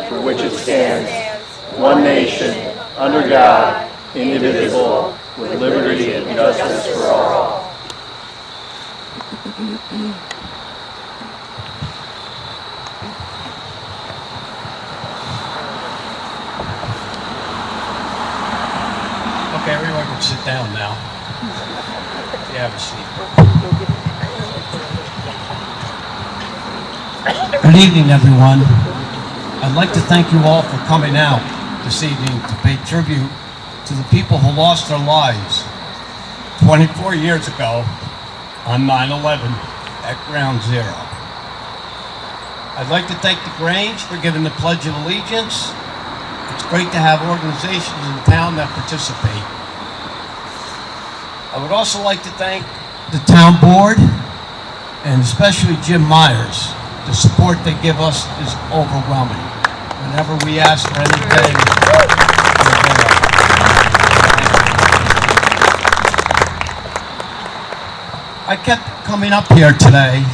for which it stands, one nation, under God, indivisible, with liberty and justice for all. Okay, everyone can sit down now. You have a seat. Good evening, everyone. I'd like to thank you all for coming out this evening to pay tribute to the people who lost their lives 24 years ago on 9/11 at Ground Zero. I'd like to thank the Grange for giving the Pledge of Allegiance. It's great to have organizations in town that participate. I would also like to thank the town board and especially Jim Myers. The support they give us is overwhelming. Whenever we ask for anything, they're there. I kept coming up here today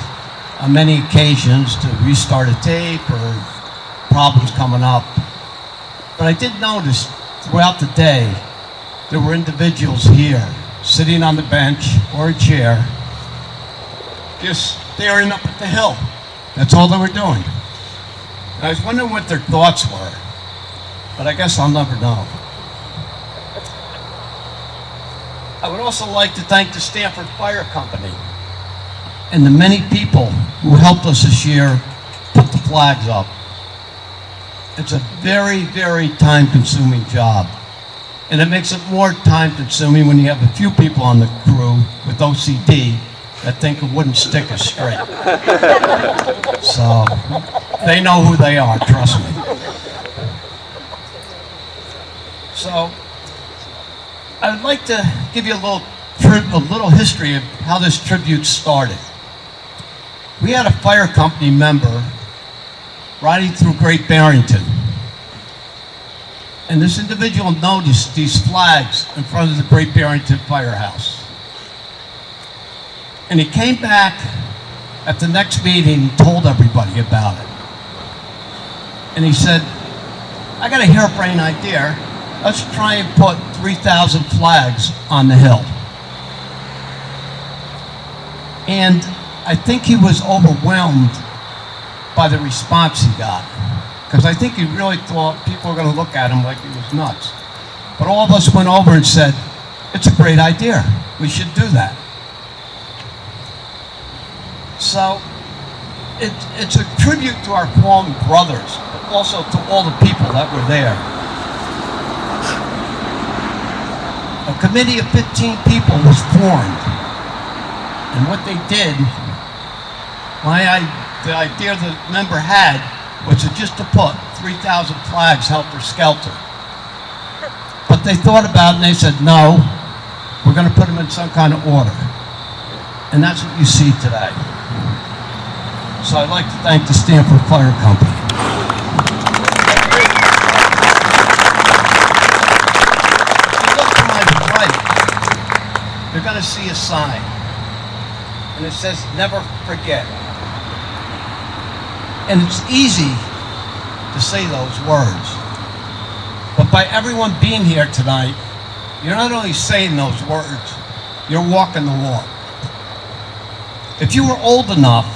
on many occasions to restart a tape or problems coming up. But I did notice throughout the day there were individuals here sitting on the bench or a chair just staring up at the hill. That's all they were doing. And I was wondering what their thoughts were, but I guess I'll never know. I would also like to thank the Stanford Fire Company and the many people who helped us this year put the flags up. It's a very, very time-consuming job. And it makes it more time-consuming when you have a few people on the crew with OCD that think a wooden stick is straight. So, they know who they are, trust me. So, I'd like to give you a little history of how this tribute started. We had a fire company member riding through Great Barrington. And this individual noticed these flags in front of the Great Barrington Firehouse. And he came back at the next meeting and told everybody about it. And he said, I got a harebrained idea. Let's try and put 3,000 flags on the hill. And I think he was overwhelmed by the response he got. Because I think he really thought people were going to look at him like he was nuts. But all of us went over and said, it's a great idea. We should do that. So it's a tribute to our fallen brothers, but also to all the people that were there. A committee of 15 people was formed. And what they did, the idea the member had was just to put 3,000 flags helter-skelter. But they thought about it and they said, no, we're going to put them in some kind of order. And that's what you see today. So I'd like to thank the Stanford Fire Company. If you look to my right, you're going to see a sign. And it says, never forget. And it's easy to say those words. But by everyone being here tonight, you're not only saying those words, you're walking the walk. If you were old enough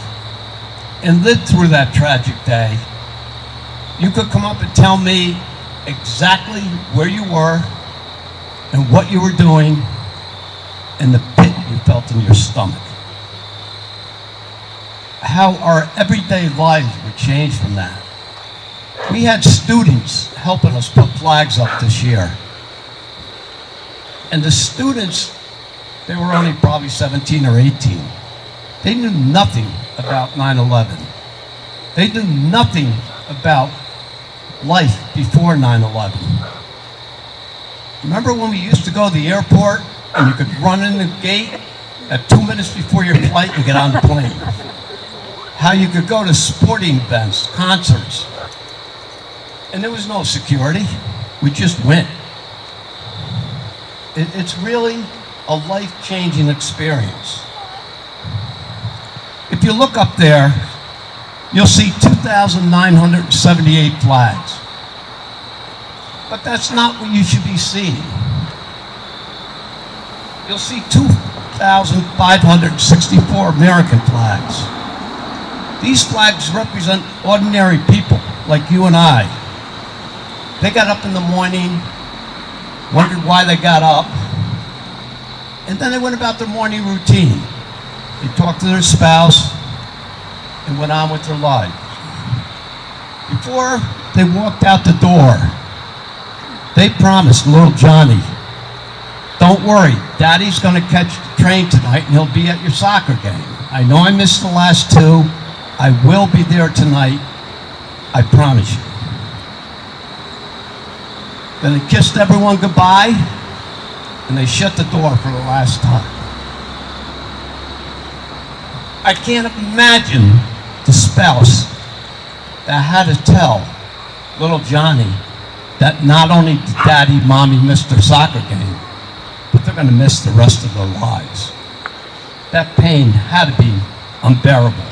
and lived through that tragic day, you could come up and tell me exactly where you were and what you were doing and the pit you felt in your stomach. How our everyday lives were changed from that. We had students helping us put flags up this year. And the students, they were only probably 17 or 18. They knew nothing about 9/11. They knew nothing about life before 9/11. Remember when we used to go to the airport and you could run in the gate at 2 minutes before your flight and get on the plane? How you could go to sporting events, concerts, and there was no security. We just went. It's really a life-changing experience. If you look up there, you'll see 2,978 flags. But that's not what you should be seeing. You'll see 2,564 American flags. These flags represent ordinary people like you and I. They got up in the morning, wondered why they got up, and then they went about their morning routine. They talked to their spouse and went on with their lives. Before they walked out the door, they promised little Johnny, "Don't worry, Daddy's going to catch the train tonight and he'll be at your soccer game. I know I missed the last two. I will be there tonight. I promise you." Then they kissed everyone goodbye and they shut the door for the last time. I can't imagine the spouse that had to tell little Johnny that not only did Daddy, Mommy miss their soccer game, but they're going to miss the rest of their lives. That pain had to be unbearable.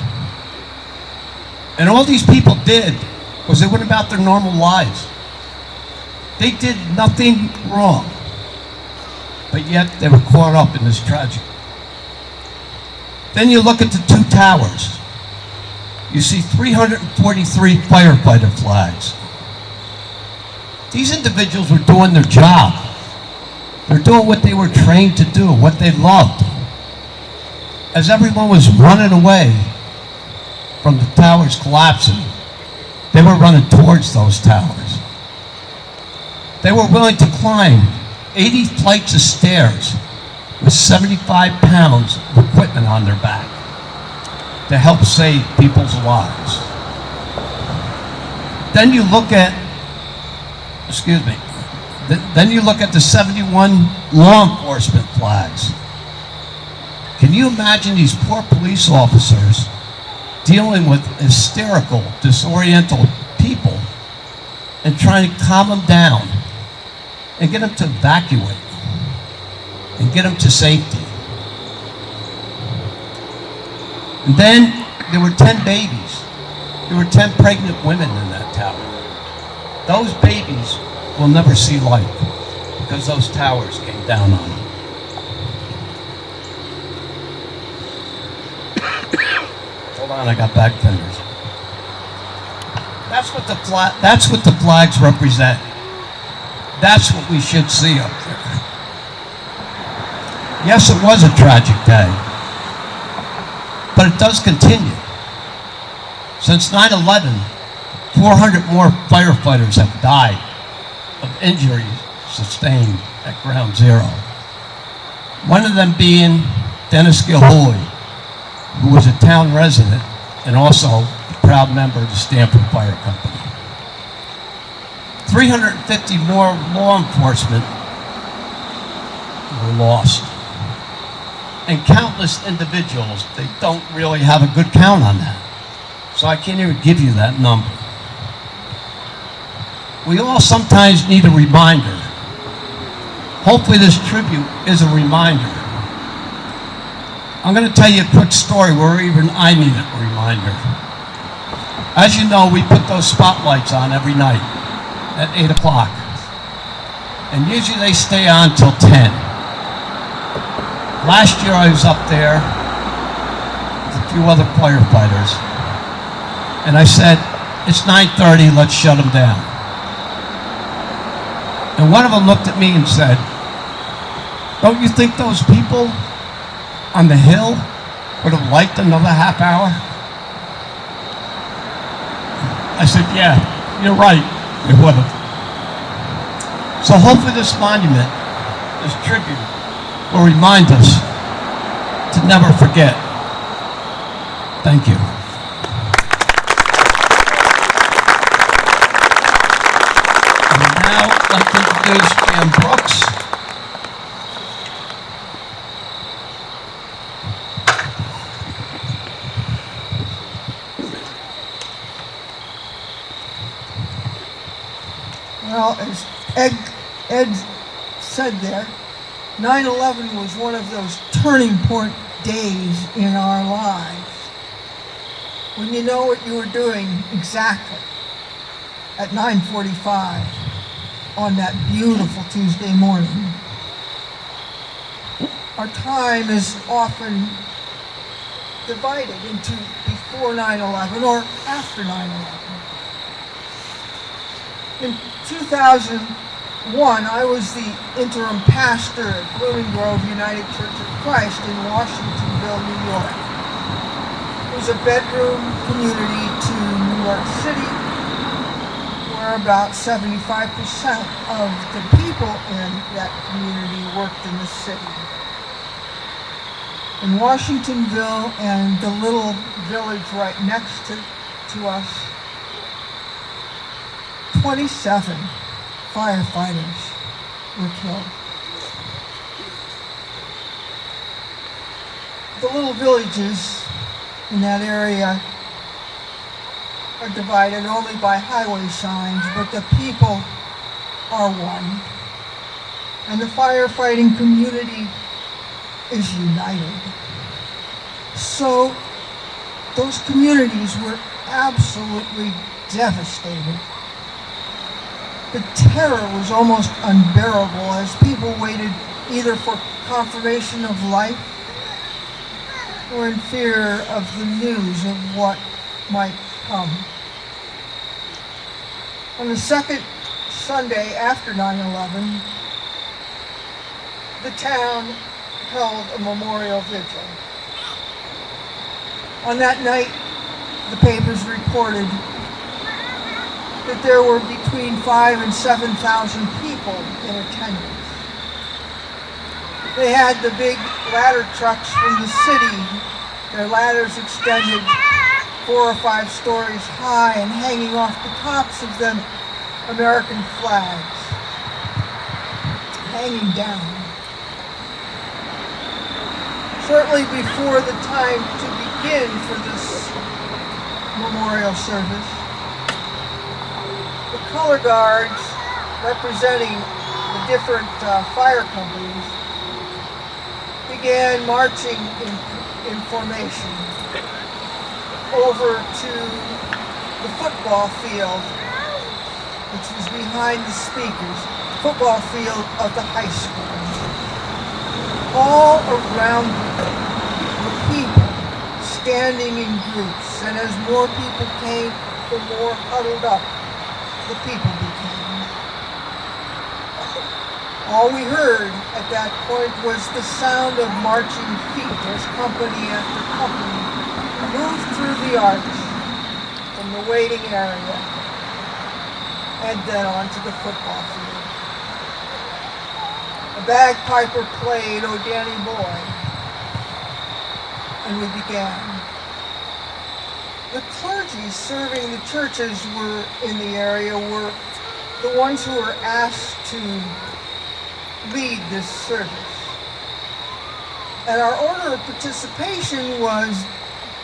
And all these people did was they went about their normal lives. They did nothing wrong, but yet they were caught up in this tragedy. Then you look at the two towers. You see 343 firefighter flags. These individuals were doing their job. They're doing what they were trained to do, what they loved. As everyone was running away from the towers collapsing, they were running towards those towers. They were willing to climb 80 flights of stairs with 75 pounds of equipment on their back to help save people's lives. Then you look at, then you look at the 71 law enforcement flags. Can you imagine these poor police officers dealing with hysterical, disoriental people and trying to calm them down and get them to evacuate and get them to safety? And then there were 10 babies. There were 10 pregnant women in that tower. Those babies will never see light because those towers came down on them. Hold on, I got back fingers. That's what the flags represent. That's what we should see up there. Yes, it was a tragic day, but it does continue. Since 9/11, 400 more firefighters have died of injuries sustained at Ground Zero. One of them being Dennis Gilhoy, who was a town resident and also a proud member of the Stanford Fire Company. 350 more law enforcement were lost. And countless individuals, they don't really have a good count on that. So I can't even give you that number. We all sometimes need a reminder. Hopefully this tribute is a reminder. I'm going to tell you a quick story where even I need a reminder. As you know, we put those spotlights on every night at 8 o'clock. And usually they stay on till 10. Last year I was up there with a few other firefighters. And I said, it's 9:30, let's shut them down. And one of them looked at me and said, don't you think those people on the hill would have liked another half hour? I said, yeah, you're right, they would have. So hopefully this monument, this tribute, will remind us to never forget. Thank you. And now I'd like to introduce Jan Brooks. Well, as Ed said there, 9/11 was one of those turning point days in our lives. when you know what you were doing exactly at 9:45 on that beautiful Tuesday morning. Our time is often divided into before 9/11 or after 9/11. In 2001, I was the interim pastor at Blooming Grove United Church of Christ in Washingtonville, New York. It was a bedroom community to New York City, where about 75% of the people in that community worked in the city. In Washingtonville and the little village right next to us, 27 firefighters were killed. The little villages in that area are divided only by highway signs, but the people are one. And the firefighting community is united. So those communities were absolutely devastated. The terror was almost unbearable as people waited either for confirmation of life or in fear of the news of what might come. On the second Sunday after 9/11, the town held a memorial vigil. On that night, the papers reported that there were between 5,000 and 7,000 people in attendance. They had the big ladder trucks from the city. Their ladders extended 4 or 5 stories high, and hanging off the tops of them, American flags hanging down. Shortly before the time to begin for this memorial service, the color guards representing the different fire companies began marching in formation over to the football field, which was behind the speakers, football field of the high school. All around the people standing in groups, and as more people came, the more huddled up the people became. All we heard at that point was the sound of marching feet as company after company moved through the arch from the waiting area and then onto the football field. A bagpiper played "Oh Danny Boy," and we began. The clergy serving the churches were in the area were the ones who were asked to lead this service. And our order of participation was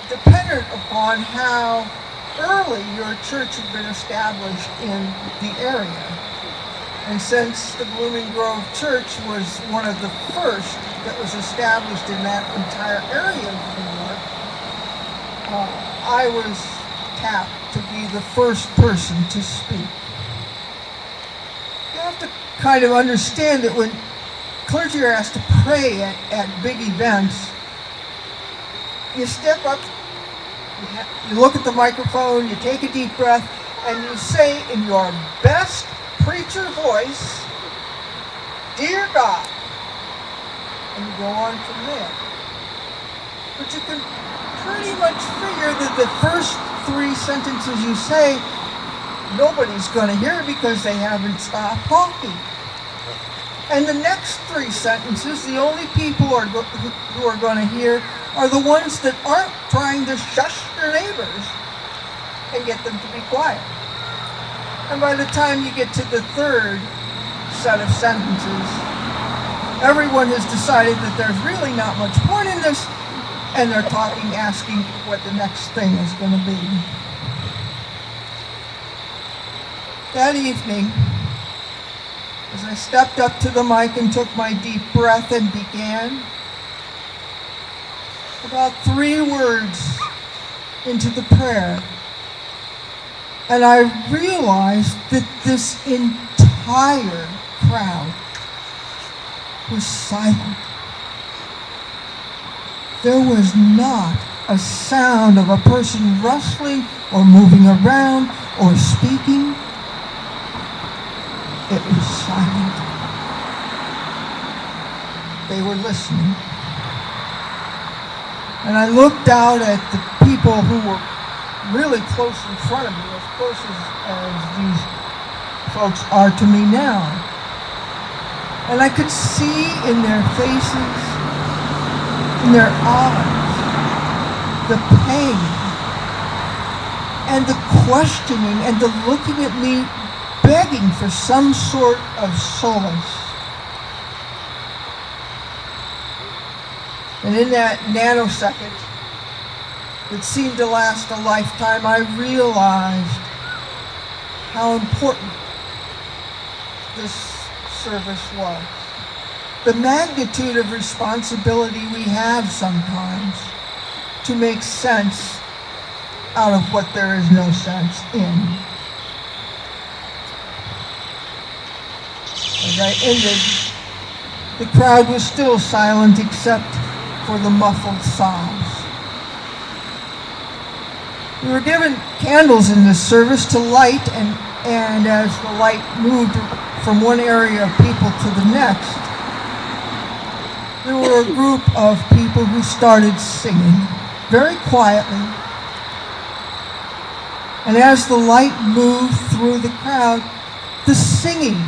dependent upon how early your church had been established in the area. And since the Blooming Grove Church was one of the first that was established in that entire area of New York, I was tapped to be the first person to speak. You have to kind of understand that when clergy are asked to pray at big events, you step up, you look at the microphone, you take a deep breath, and you say in your best preacher voice, "Dear God," and you go on from there. But you can pretty much figure that the first 3 sentences you say, nobody's going to hear because they haven't stopped talking. And the next 3 sentences, the only people who are going to hear are the ones that aren't trying to shush their neighbors and get them to be quiet. And by the time you get to the 3rd set of sentences, everyone has decided that there's really not much point in this, and they're talking, asking what the next thing is going to be. That evening, as I stepped up to the mic and took my deep breath and began, about 3 words into the prayer. And I realized that this entire crowd was silent. There was not a sound of a person rustling or moving around or speaking. It was silent. They were listening. And I looked out at the people who were really close in front of me, as close as these folks are to me now. And I could see in their faces, in their eyes, the pain and the questioning and the looking at me, begging for some sort of solace. And in that nanosecond that seemed to last a lifetime, I realized how important this service was. The magnitude of responsibility we have sometimes to make sense out of what there is no sense in. As I ended, the crowd was still silent except for the muffled sobs. We were given candles in this service to light, and as the light moved from one area of people to the next, there were a group of people who started singing very quietly. And as the light moved through the crowd, the singing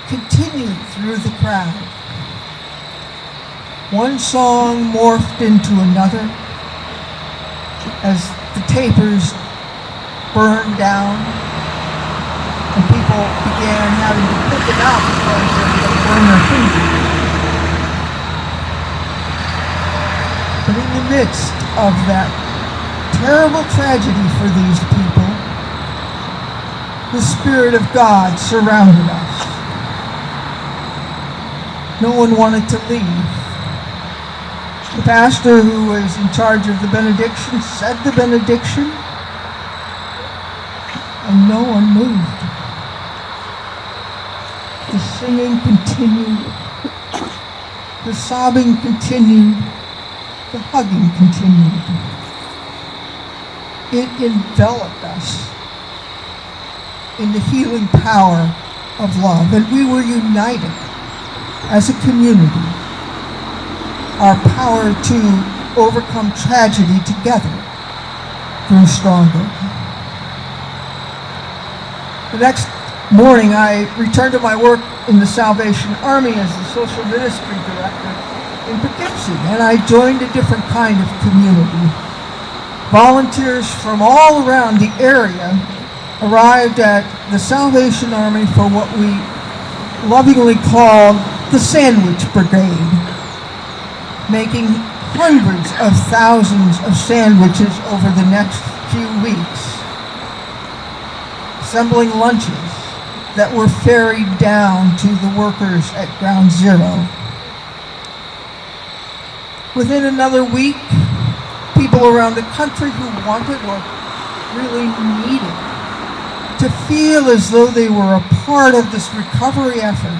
continued through the crowd. One song morphed into another as the tapers burned down and people began having to put them out because they burned their fingers. But in the midst of that terrible tragedy for these people, the Spirit of God surrounded us. No one wanted to leave. The pastor who was in charge of the benediction said the benediction, and no one moved. The singing continued, the sobbing continued, the hugging continued. It enveloped us in the healing power of love, and we were united as a community. Our power to overcome tragedy together grew stronger. The next morning, I returned to my work in the Salvation Army as the social ministry director in Poughkeepsie, and I joined a different kind of community. Volunteers from all around the area arrived at the Salvation Army for what we lovingly called the Sandwich Brigade, making hundreds of thousands of sandwiches over the next few weeks, assembling lunches that were ferried down to the workers at Ground Zero. Within another week, people around the country who wanted or really needed to feel as though they were a part of this recovery effort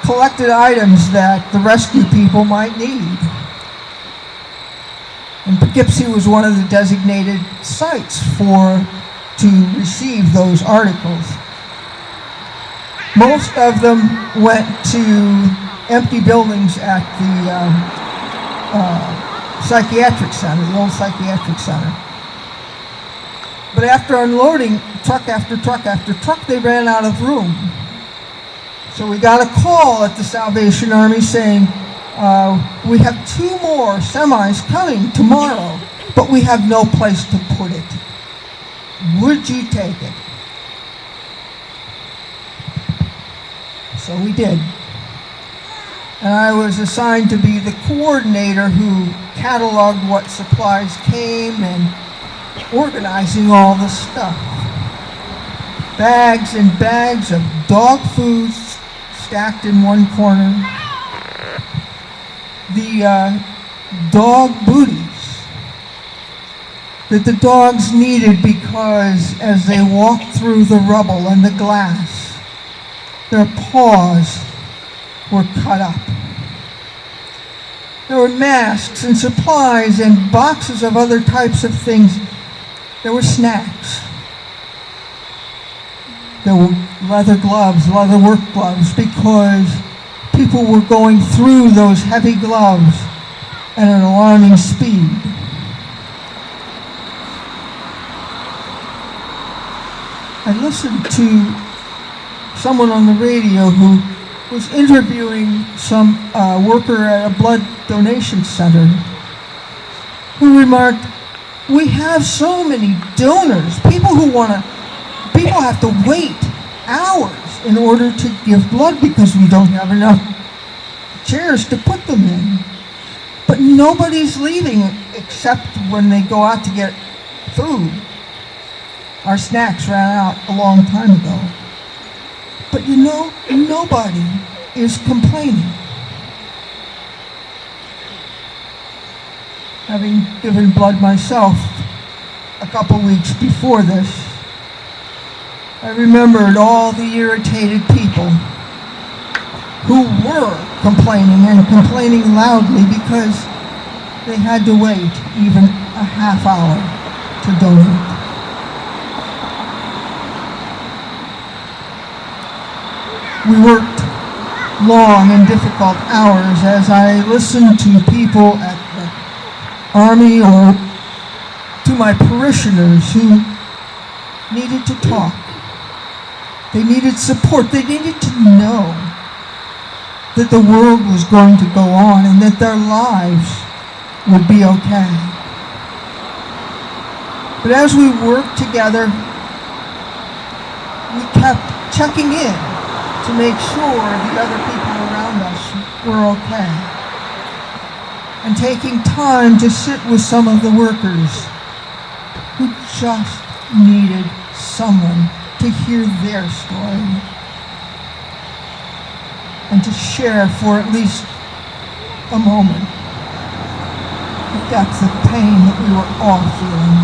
collected items that the rescue people might need. And Poughkeepsie was one of the designated sites to receive those articles. Most of them went to empty buildings at the psychiatric center, the old psychiatric center. But after unloading truck after truck after truck, they ran out of room. So we got a call at the Salvation Army saying, we have 2 more semis coming tomorrow, but we have no place to put it. Would you take it? So we did. And I was assigned to be the coordinator who cataloged what supplies came and organizing all the stuff. Bags and bags of dog food stacked in one corner. The dog booties that the dogs needed because as they walked through the rubble and the glass, their paws were cut up. There were masks and supplies and boxes of other types of things. There were snacks. There were leather gloves, leather work gloves, because people were going through those heavy gloves at an alarming speed. I listened to someone on the radio who was interviewing some worker at a blood donation center who remarked, "We have so many donors, people have to wait hours in order to give blood because we don't have enough chairs to put them in. But nobody's leaving except when they go out to get food. Our snacks ran out a long time ago." But you know, nobody is complaining. Having given blood myself a couple weeks before this, I remembered all the irritated people who were complaining and complaining loudly because they had to wait even a half hour to donate. We worked long and difficult hours as I listened to people at the Army or to my parishioners who needed to talk. They needed support. They needed to know that the world was going to go on and that their lives would be okay. But as we worked together, we kept checking in to make sure the other people around us were okay. And taking time to sit with some of the workers who just needed someone to hear their story and to share for at least a moment the depth of pain that we were all feeling.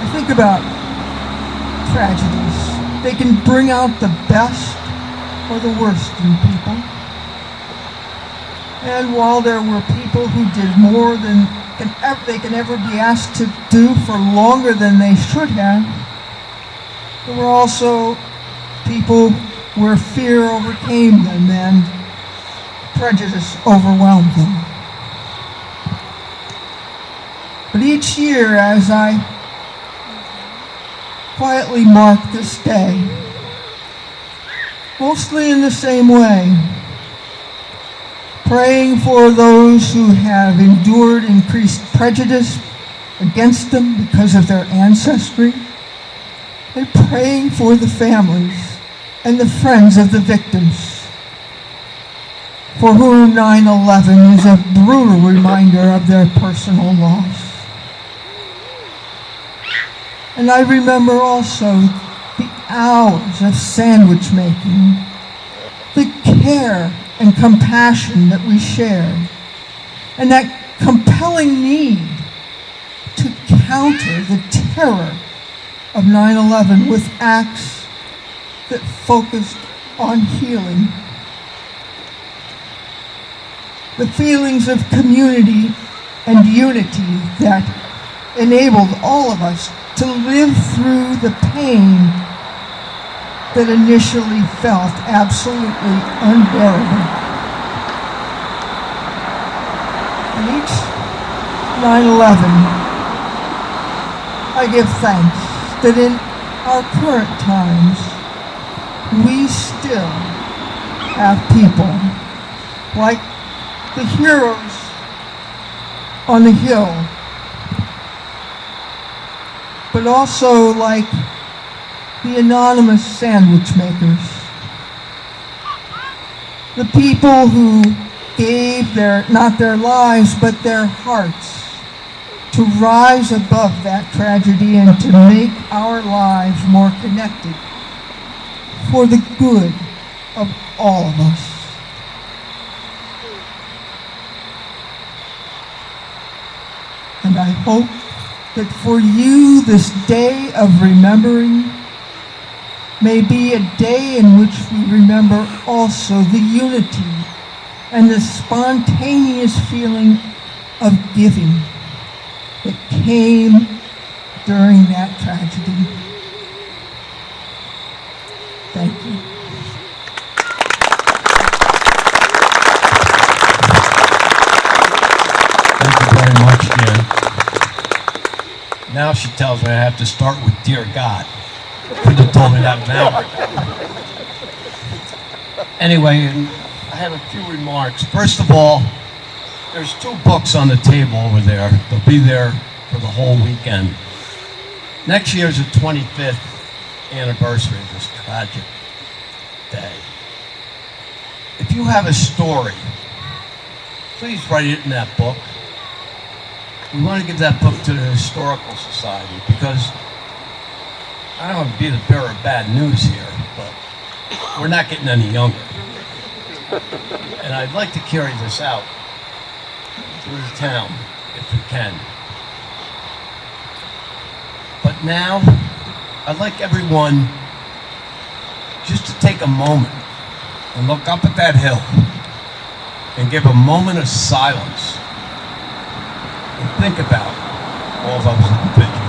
I think about tragedies. They can bring out the best or the worst in people. And while there were people who did more than they can ever be asked to do for longer than they should have, there were also people where fear overcame them and prejudice overwhelmed them. But each year, as I quietly mark this day, mostly in the same way, praying for those who have endured increased prejudice against them because of their ancestry, and praying for the families and the friends of the victims, for whom 9/11 is a brutal reminder of their personal loss. And I remember also the hours of sandwich making, the care and compassion that we shared, and that compelling need to counter the terror of 9/11 with acts that focused on healing. The feelings of community and unity that enabled all of us to live through the pain that initially felt absolutely unbearable. And each 9/11, I give thanks that in our current times, we still have people like the heroes on the hill, but also like the anonymous sandwich makers, the people who gave not their lives, but their hearts to rise above that tragedy and to make our lives more connected for the good of all of us. And I hope that for you this day of remembering may be a day in which we remember also the unity and the spontaneous feeling of giving that came during that tragedy. Thank you. Thank you very much, Jan. Now she tells me I have to start with Dear God. Couldn't have told me that now. Anyway, I have a few remarks. First of all, there's 2 books on the table over there. They'll be there for the whole weekend. Next year is the 25th anniversary of this tragic day. If you have a story, please write it in that book. We want to give that book to the Historical Society because I don't want to be the bearer of bad news here, but we're not getting any younger. And I'd like to carry this out through the town, if we can. But now, I'd like everyone just to take a moment and look up at that hill and give a moment of silence and think about all those individuals.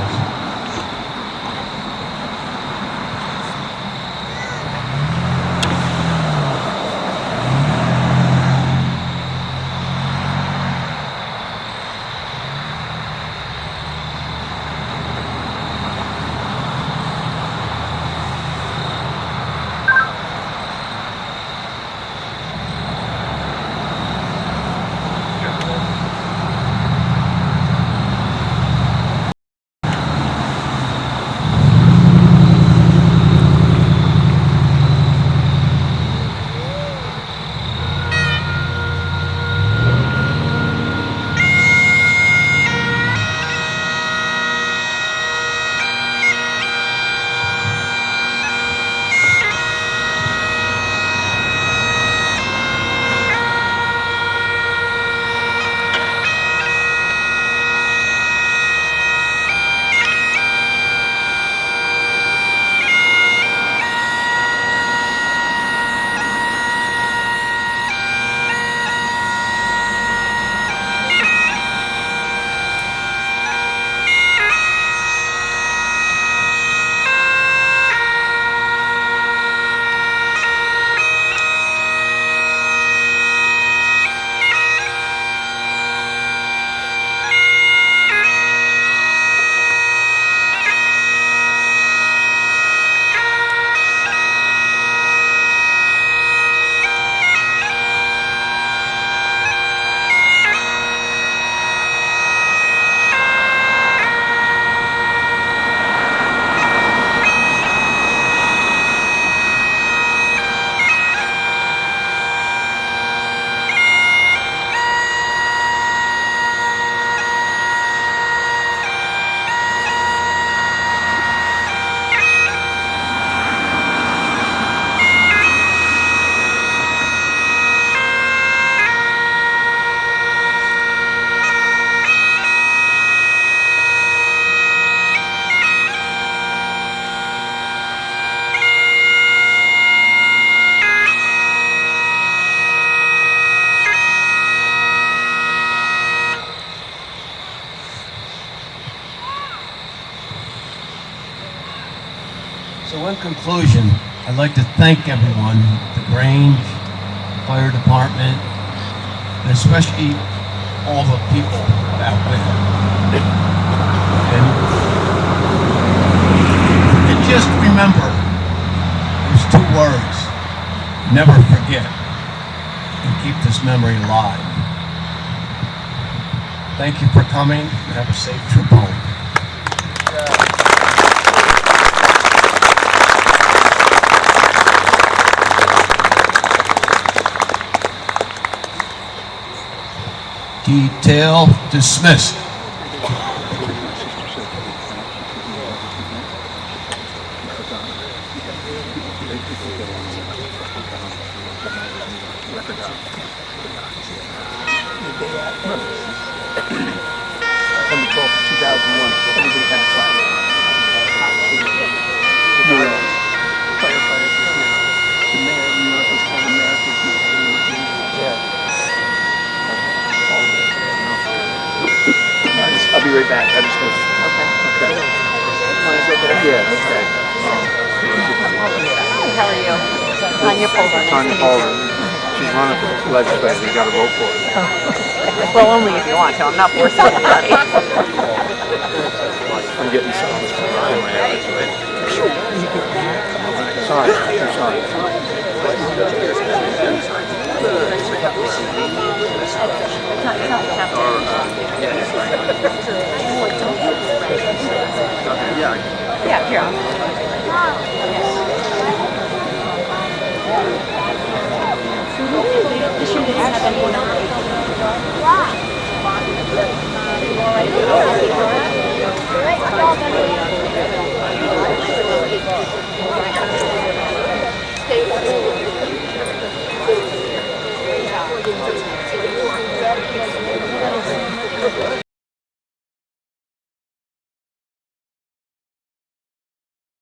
So in conclusion, I'd like to thank everyone, the Grange, Fire Department, and especially all the people out there. And just remember, there's 2 words, never forget, and keep this memory alive. Thank you for coming, and have a safe trip home. Detail dismissed. right back. I'm just gonna. Okay. Yeah. Okay. How are you? Tanya Polder. Nice Tanya to meet Polder. you. She's running for legislature. You got to vote for her. Well, only if you want to. I'm not forcing anybody. I'm getting some. Sorry. I'm sorry. Yeah, here. This year they didn't have anyone else. Wow.